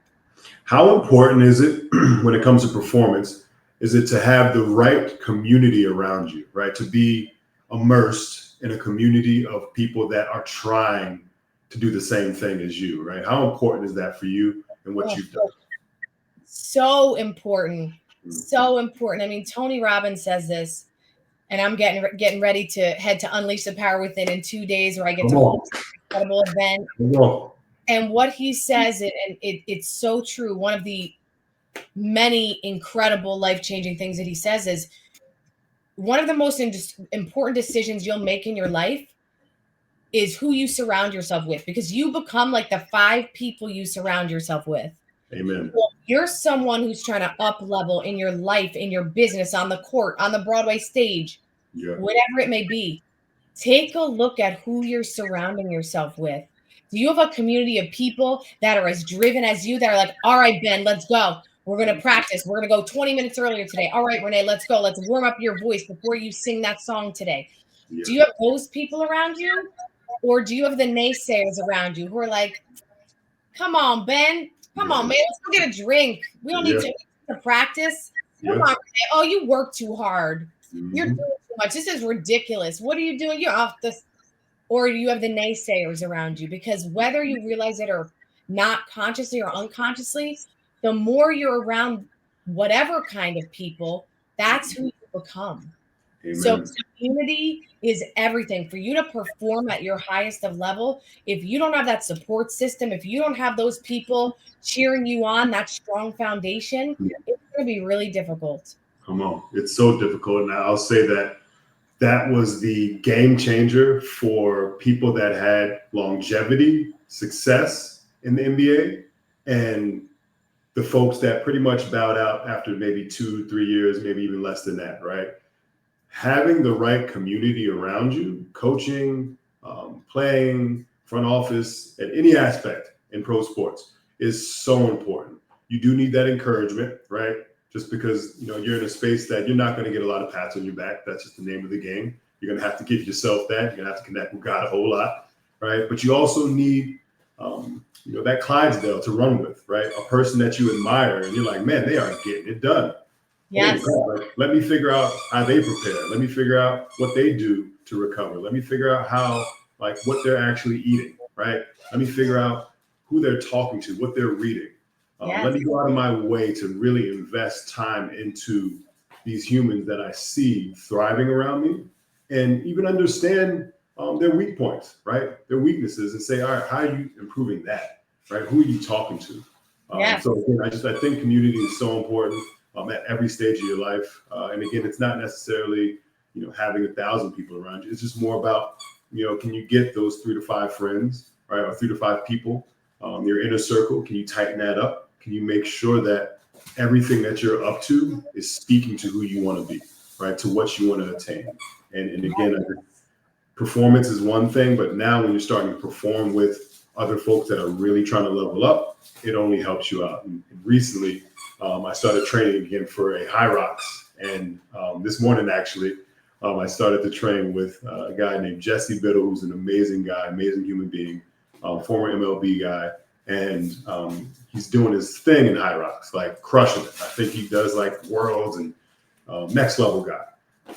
How important is it when it comes to performance? Is it to have the right community around you, right? To be immersed in a community of people that are trying to do the same thing as you, right? How important is that for you and what you've done? So important. So important. I mean, Tony Robbins says this, and I'm getting ready to head to Unleash the Power Within in 2 days, where I get to host an incredible event. And what he says, and it's so true. One of the many incredible life-changing things that he says is, one of the most important decisions you'll make in your life is who you surround yourself with, because you become like the 5 people you surround yourself with. Amen. Well, you're someone who's trying to up level in your life, in your business, on the court, on the Broadway stage, whatever it may be. Take a look at who you're surrounding yourself with. Do you have a community of people that are as driven as you, that are like, all right, Ben, let's go. We're going to practice. We're going to go 20 minutes earlier today. All right, Renee, let's go. Let's warm up your voice before you sing that song today. Do you have those people around you? Or do you have the naysayers around you who are like, come on, Ben. Come on, man. Let's go get a drink. We don't need to practice. Come on, Renee. Oh, you work too hard. You're doing too much. This is ridiculous. What are you doing? You're off this. Or you have the naysayers around you, because whether you realize it or not, consciously or unconsciously, the more you're around whatever kind of people, that's who you become. So Amen. community is everything for you to perform at your highest of level. If you don't have that support system, if you don't have those people cheering you on, that strong foundation, it's going to be really difficult. Come on. It's so difficult. And I'll say that that was the game changer for people that had longevity, success in the NBA, and the folks that pretty much bowed out after maybe 2, 3 years, maybe even less than that, right? Having the right community around you, coaching, playing, front office, at any aspect in pro sports is so important. You do need that encouragement, right? Just because you're in a space that you're not going to get a lot of pats on your back. That's just the name of the game. You're going to have to give yourself that. You're going to have to connect with God a whole lot, right? But you also need, that Clydesdale to run with, right? A person that you admire, and you're like, man, they are getting it done. Yes. Let me figure out how they prepare. Let me figure out what they do to recover. Let me figure out what they're actually eating, right? Let me figure out who they're talking to, what they're reading. Let me go out of my way to really invest time into these humans that I see thriving around me, and even understand their weak points, right? Their weaknesses, and say, all right, how are you improving that, right? Who are you talking to? So again, I think community is so important at every stage of your life. And again, it's not necessarily, having 1,000 people around you. It's just more about, can you get those 3 to 5 friends, right? Or 3 to 5 people, your inner circle. Can you tighten that up? Can you make sure that everything that you're up to is speaking to who you want to be, right? To what you want to attain. And again, performance is one thing, but now when you're starting to perform with other folks that are really trying to level up, it only helps you out. And recently, I started training again for a High Rocks. And this morning, actually, I started to train with a guy named Jesse Biddle, who's an amazing guy, amazing human being, former MLB guy. And he's doing his thing in High Rocks, like crushing it. I think he does like worlds and next level guy.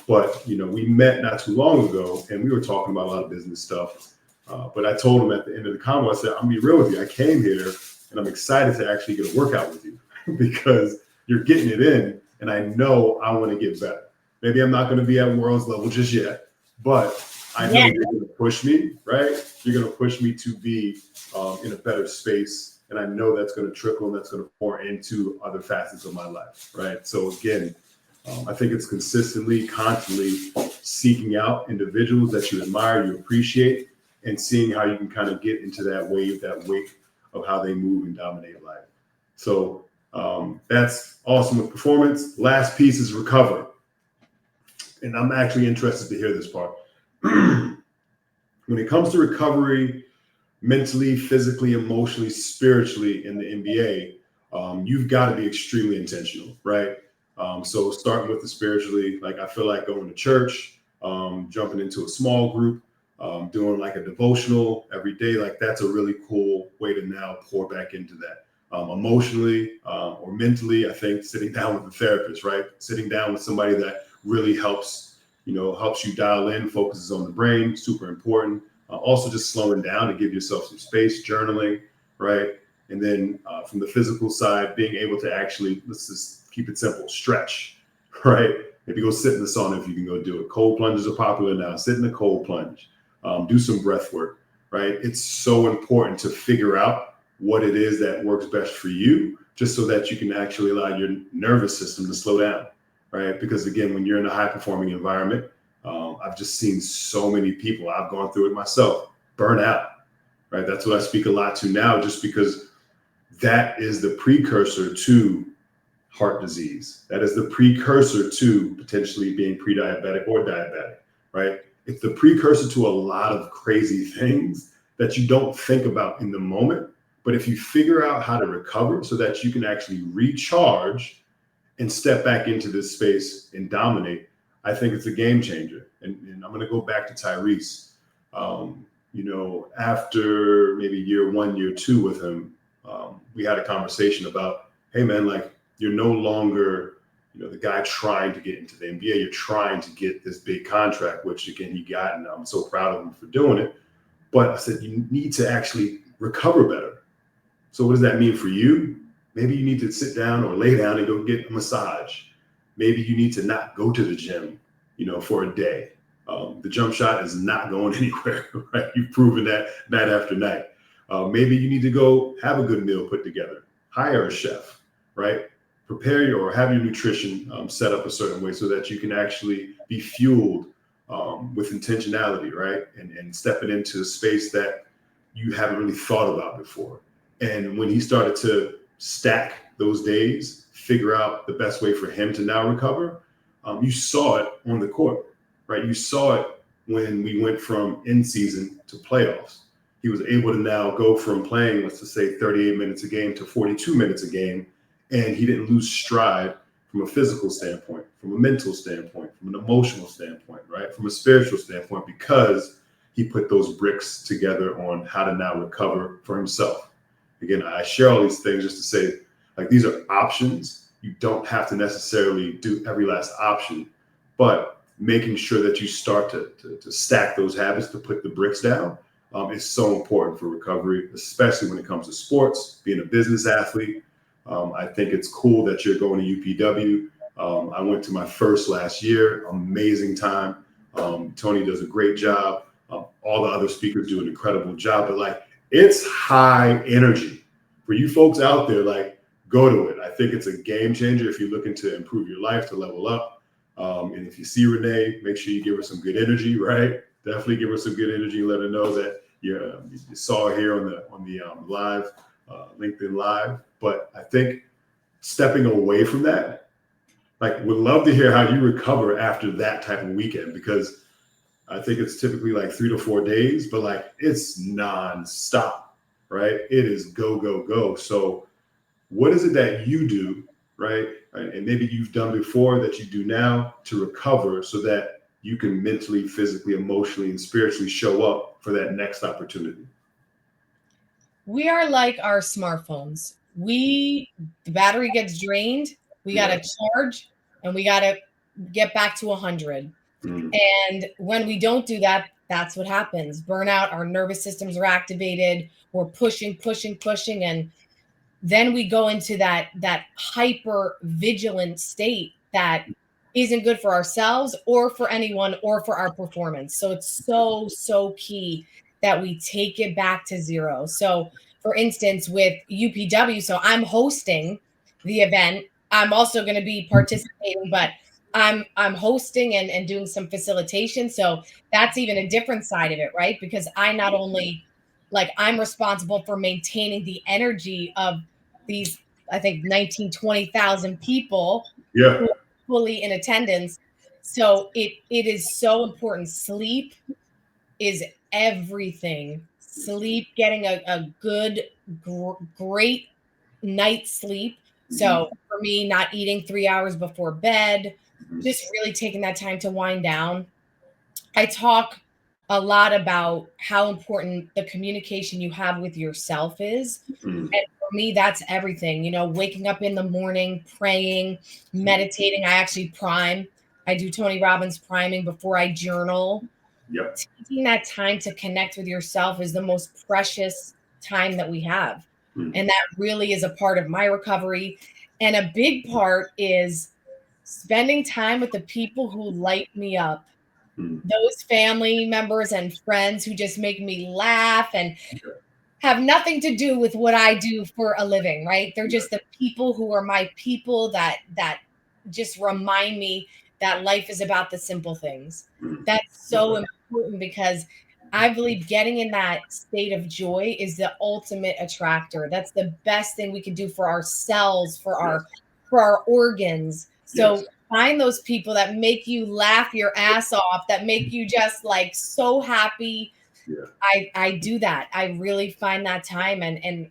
But, we met not too long ago and we were talking about a lot of business stuff. But I told him at the end of the convo, I said, I'm gonna be real with you. I came here and I'm excited to actually get a workout with you because you're getting it in. And I know I want to get better. Maybe I'm not going to be at world's level just yet, but I know you're going to push me, right? You're going to push me to be in a better space. And I know that's going to trickle and that's going to pour into other facets of my life, right? So again, I think it's constantly, constantly seeking out individuals that you admire, you appreciate, and seeing how you can kind of get into that wave of how they move and dominate life. So that's awesome with performance. Last piece is recover. And I'm actually interested to hear this part. When it comes to recovery, mentally, physically, emotionally, spiritually in the NBA, you've got to be extremely intentional, right? So starting with the spiritually, like I feel like going to church, jumping into a small group, doing like a devotional every day, like that's a really cool way to now pour back into that. Emotionally or mentally, I think sitting down with a therapist, right? Sitting down with somebody that really helps you dial in, focuses on the brain, super important. Also just slowing down to give yourself some space, journaling, right? And then from the physical side, being able to actually, let's just keep it simple, stretch, right? Maybe go sit in the sauna if you can go do it. Cold plunges are popular now. Sit in the cold plunge, do some breath work, right? It's so important to figure out what it is that works best for you, just so that you can actually allow your nervous system to slow down, right? Because again, when you're in a high performing environment, I've just seen so many people, I've gone through it myself, burn out, right? That's what I speak a lot to now, just because that is the precursor to heart disease. That is the precursor to potentially being pre-diabetic or diabetic, right? It's the precursor to a lot of crazy things that you don't think about in the moment. But if you figure out how to recover so that you can actually recharge and step back into this space and dominate, I think it's a game changer. And I'm going to go back to Tyrese. After maybe year 1, year 2 with him, we had a conversation about, hey man, like you're no longer, the guy trying to get into the NBA. You're trying to get this big contract, which again, he got, and I'm so proud of him for doing it. But I said, you need to actually recover better. So what does that mean for you? Maybe you need to sit down or lay down and go get a massage. Maybe you need to not go to the gym, for a day. The jump shot is not going anywhere, right? You've proven that night after night. Maybe you need to go have a good meal put together, hire a chef, right? Prepare or have your nutrition set up a certain way so that you can actually be fueled with intentionality, right? And stepping into a space that you haven't really thought about before. And when he started to stack those days, figure out the best way for him to now recover, you saw it on the court, right? You saw it when we went from in season to playoffs. He was able to now go from playing, let's just say 38 minutes a game to 42 minutes a game. And he didn't lose stride from a physical standpoint, from a mental standpoint, from an emotional standpoint, right? From a spiritual standpoint, because he put those bricks together on how to now recover for himself. Again, I share all these things just to say, like, these are options. You don't have to necessarily do every last option, but making sure that you start to stack those habits, to put the bricks down, is so important for recovery, especially when it comes to sports, being a business athlete. I think it's cool that you're going to UPW. I went to my first last year, amazing time. Tony does a great job. All the other speakers do an incredible job, but like, it's high energy for you folks out there. Like, go to it. I think it's a game changer if you're looking to improve your life, to level up. And if you see Renee, make sure you give her some good energy, right? Definitely give her some good energy. Let her know that you saw her here on the live, LinkedIn Live. But I think stepping away from that, like, would love to hear how you recover after that type of weekend, because I think it's typically like 3 to 4 days, but like, it's nonstop, right? It is go, go, go. So what is it that you do, right? And maybe you've done before that you do now to recover so that you can mentally, physically, emotionally, and spiritually show up for that next opportunity? We are like our smartphones. The battery gets drained, we got to charge, and we got to get back to 100. And when we don't do that, that's what happens. Burnout, our nervous systems are activated. We're pushing, and then we go into that hyper vigilant state that isn't good for ourselves or for anyone or for our performance. So it's so key that we take it back to zero. So for instance, with UPW, so I'm hosting the event. I'm also going to be participating, but I'm hosting and doing some facilitation. So that's even a different side of it, right? Because I not only, like, I'm responsible for maintaining the energy of these, I think 19, 20,000 people who are fully in attendance. So it is so important. Sleep is everything. Sleep, getting a good, great night's sleep. So for me, not eating 3 hours before bed, just really taking that time to wind down. I talk a lot about how important the communication you have with yourself is. And for me, that's everything. Waking up in the morning, praying, meditating. I actually prime. I do Tony Robbins priming before I journal. Taking that time to connect with yourself is the most precious time that we have. And that really is a part of my recovery. And a big part is spending time with the people who light me up. Those family members and friends who just make me laugh and have nothing to do with what I do for a living, right? They're just the people who are my people that just remind me that life is about the simple things. That's so important, because I believe getting in that state of joy is the ultimate attractor. That's the best thing we can do for ourselves, for our organs. So find those people that make you laugh your ass off, that make you just like so happy. I do that. I really find that time. And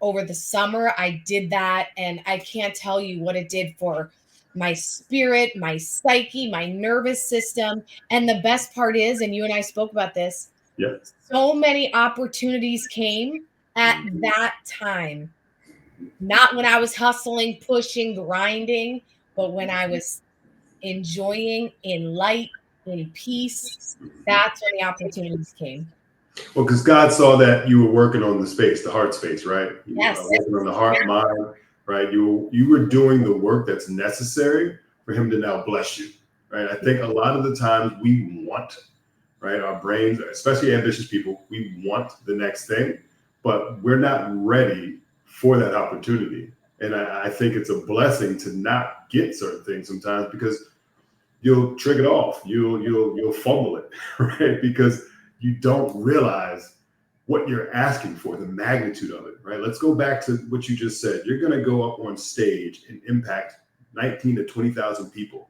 over the summer, I did that. And I can't tell you what it did for my spirit, my psyche, my nervous system. And the best part is, and you and I spoke about this, so many opportunities came at that time. Not when I was hustling, pushing, grinding, but when I was enjoying, in light, in peace. That's when the opportunities came. Well, because God saw that you were working on the space, the heart space, right? Yes. Working on the heart, mind, right? You were doing the work that's necessary for him to now bless you, right? I think a lot of the times we want, right, our brains, especially ambitious people, we want the next thing, but we're not ready for that opportunity. And I think it's a blessing to not get certain things sometimes, because you'll trick it off, you'll fumble it, right? Because you don't realize what you're asking for, the magnitude of it, right? Let's go back to what you just said. You're going to go up on stage and impact 19 to 20,000 people,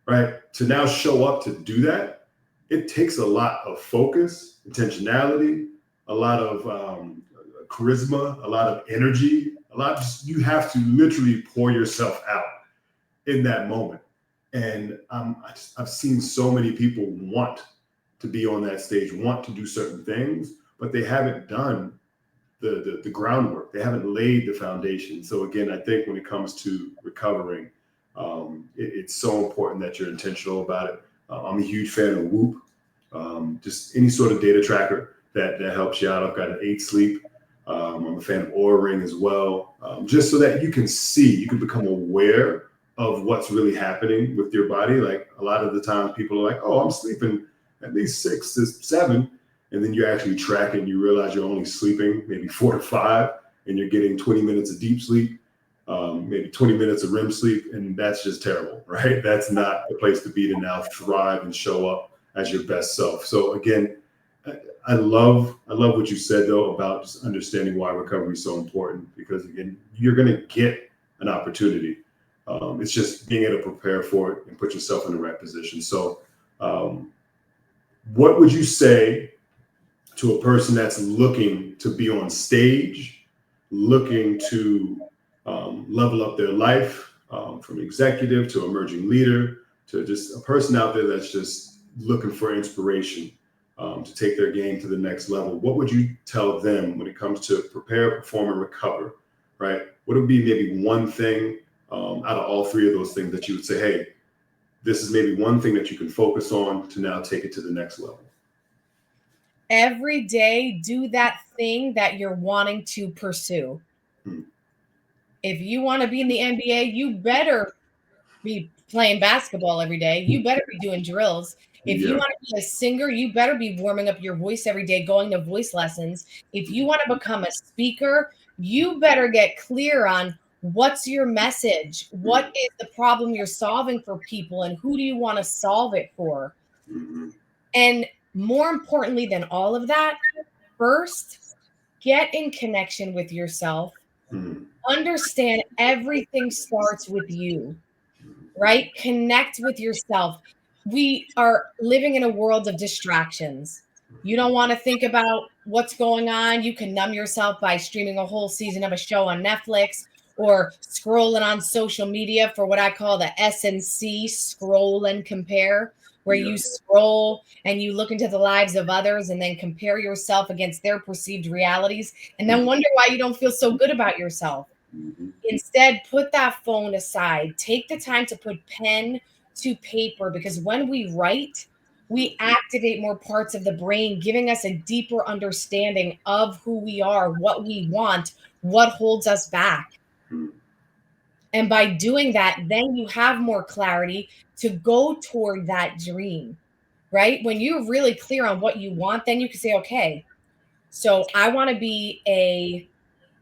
right? To now show up to do that, it takes a lot of focus, intentionality, a lot of charisma, a lot of energy, you have to literally pour yourself out in that moment. And I've seen so many people want to be on that stage, want to do certain things, but they haven't done the groundwork. They haven't laid the foundation. So again, I think when it comes to recovering, it's so important that you're intentional about it. I'm a huge fan of Whoop, just any sort of data tracker that helps you out. I've got an 8 Sleep. I'm a fan of Oura Ring as well, just so that you can become aware of what's really happening with your body. Like a lot of the times people are like, oh, I'm sleeping at least 6 to 7. And then you actually track it and you realize you're only sleeping maybe 4 to 5, and you're getting 20 minutes of deep sleep, maybe 20 minutes of REM sleep. And that's just terrible, right? That's not the place to be to now thrive and show up as your best self. So again, I love what you said though about just understanding why recovery is so important, because again, you're going to get an opportunity. It's just being able to prepare for it and put yourself in the right position. So what would you say to a person that's looking to be on stage, looking to level up their life, from executive to emerging leader, to just a person out there that's just looking for inspiration to take their game to the next level? What would you tell them when it comes to prepare, perform, and recover, right? What would be maybe one thing out of all 3 of those things that you would say, hey, this is maybe one thing that you can focus on to now take it to the next level? Every day, do that thing that you're wanting to pursue. If you want to be in the NBA, you better be playing basketball every day. You better be doing drills. If you want to be a singer, you better be warming up your voice every day, going to voice lessons. If you want to become a speaker, you better get clear on what's your message, what is the problem you're solving for people, and who do you want to solve it for? And more importantly than all of that, first, get in connection with yourself. Understand everything starts with you, right? Connect with yourself. We are living in a world of distractions. You don't want to think about what's going on. You can numb yourself by streaming a whole season of a show on Netflix, or scrolling on social media for what I call the S&C, scroll and compare, where you scroll and you look into the lives of others and then compare yourself against their perceived realities, and then wonder why you don't feel so good about yourself. Instead, put that phone aside. Take the time to put pen to paper, because when we write, we activate more parts of the brain, giving us a deeper understanding of who we are, what we want, what holds us back. And by doing that, then you have more clarity to go toward that dream, right? When you're really clear on what you want, then you can say, okay, so I want to be a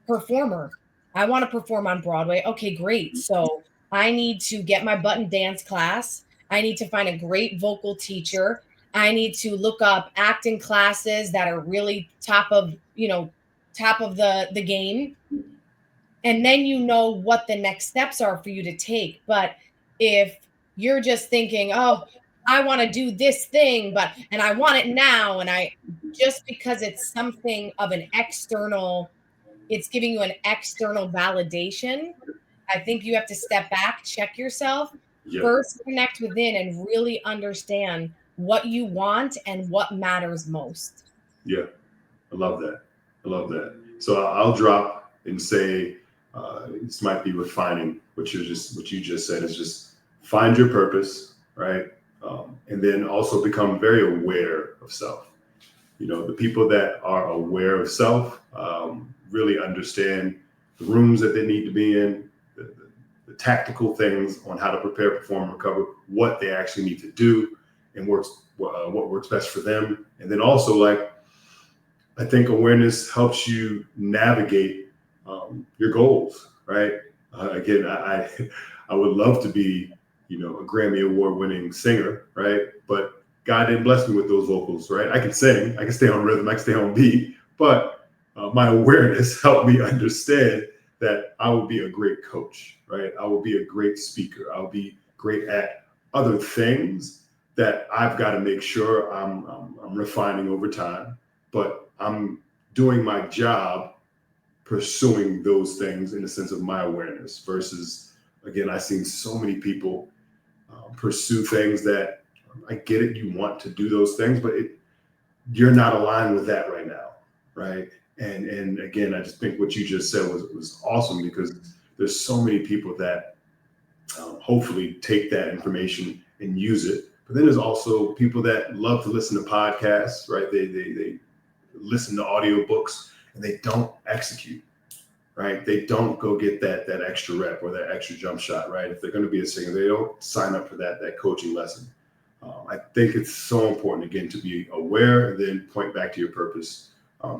performer. I want to perform on Broadway. Okay, great. So I need to get my button dance class. I need to find a great vocal teacher. I need to look up acting classes that are really top of the game. And then you know what the next steps are for you to take. But if you're just thinking, oh, I want to do this thing, and I want it now, and just because it's something of an external, it's giving you an external validation, I think you have to step back, check yourself, first connect within, and really understand what you want and what matters most. Yeah, I love that. So I'll drop and say, this might be refining what you just said, is just find your purpose, right? And then also become very aware of self. The people that are aware of self really understand the rooms that they need to be in, the tactical things on how to prepare, perform, recover, what they actually need to do, and what works best for them. And then also, like, I think awareness helps you navigate your goals, right? Again, I would love to be, a Grammy Award winning singer, right? But God didn't bless me with those vocals, right? I can sing, I can stay on rhythm, I can stay on beat, but my awareness helped me understand that I will be a great coach, right? I will be a great speaker. I'll be great at other things that I've got to make sure I'm refining over time, but I'm doing my job pursuing those things in the sense of my awareness versus, again, I've seen so many people pursue things that I get it. You want to do those things, but you're not aligned with that right now, right? And again, I just think what you just said was awesome because there's so many people that hopefully take that information and use it. But then there's also people that love to listen to podcasts, right? They listen to audiobooks and they don't execute, right? They don't go get that extra rep or that extra jump shot, right? If they're going to be a singer, they don't sign up for that coaching lesson. I think it's so important, again, to be aware and then point back to your purpose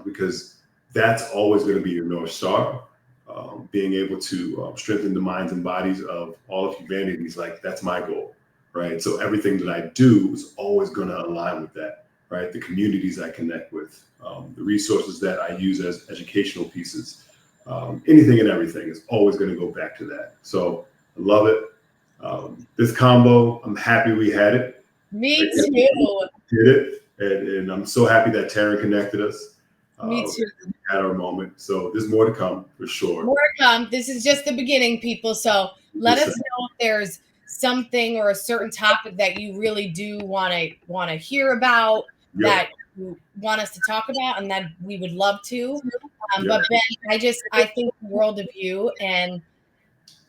because that's always going to be your North Star. Being able to strengthen the minds and bodies of all of humanity is like, that's my goal, right? So everything that I do is always going to align with that, right? The communities I connect with, the resources that I use as educational pieces, anything and everything is always going to go back to that. So I love it. This combo, I'm happy we had it. Me too. Did it. And I'm so happy that Taryn connected us. Me too. At our moment. So there's more to come for sure. More to come. This is just the beginning, people. So let us know if there's something or a certain topic that you really do want to hear about, that you want us to talk about, and that we would love to. But Ben, I think the world of you, and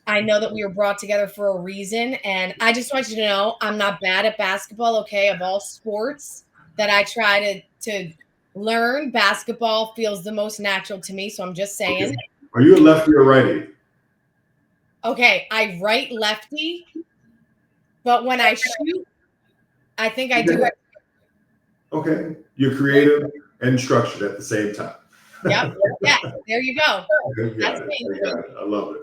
I know that we were brought together for a reason. And I just want you to know I'm not bad at basketball, okay? Of all sports that I try to learn, basketball feels the most natural to me. So I'm just saying. Okay. Are you a lefty or righty? Okay, I right lefty, but when I shoot, I think I do it. Okay, you're creative and structured at the same time. Yep. Yeah, there you go. That's me. I love it.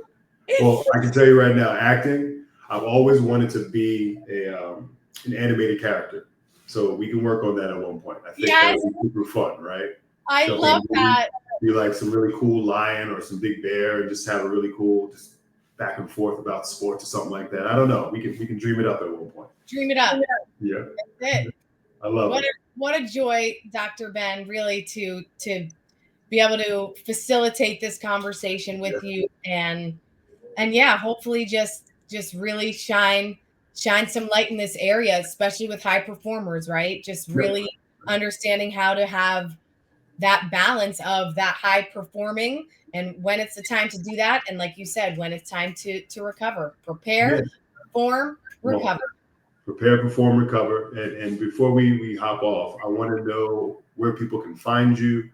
Well, I can tell you right now, acting, I've always wanted to be an animated character. So we can work on that at one point. I think that would be super fun, right? I love that. Be like some really cool lion or some big bear and just have a really cool just back and forth about sports or something like that. I don't know. We can dream it up at one point. Dream it up. Yeah. That's it. I love it. What a joy, Dr. Ben, really to be able to facilitate this conversation with you and yeah, hopefully just really shine some light in this area, especially with high performers, right? Just really understanding how to have that balance of that high performing and when it's the time to do that. And like you said, when it's time to recover, prepare, perform, recover. Prepare, perform, recover. And before we hop off, I want to know where people can find you.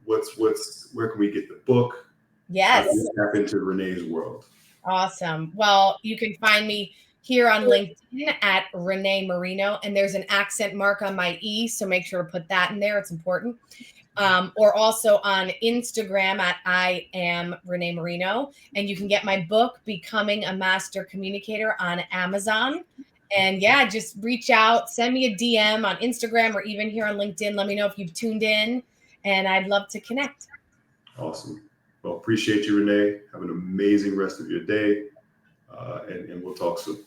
Where can we get the book? Yes. How do you tap into Renee's world? Awesome. Well, you can find me here on LinkedIn at Renée Marino, and there's an accent mark on my E, so make sure to put that in there. It's important. Or also on Instagram at I am Renée Marino, and you can get my book, Becoming a Master Communicator, on Amazon. And yeah, just reach out, send me a DM on Instagram or even here on LinkedIn. Let me know if you've tuned in, and I'd love to connect. Awesome. Well, appreciate you, Renee. Have an amazing rest of your day, and we'll talk soon.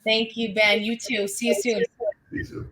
Thank you, Ben. You too. See you soon. See you soon.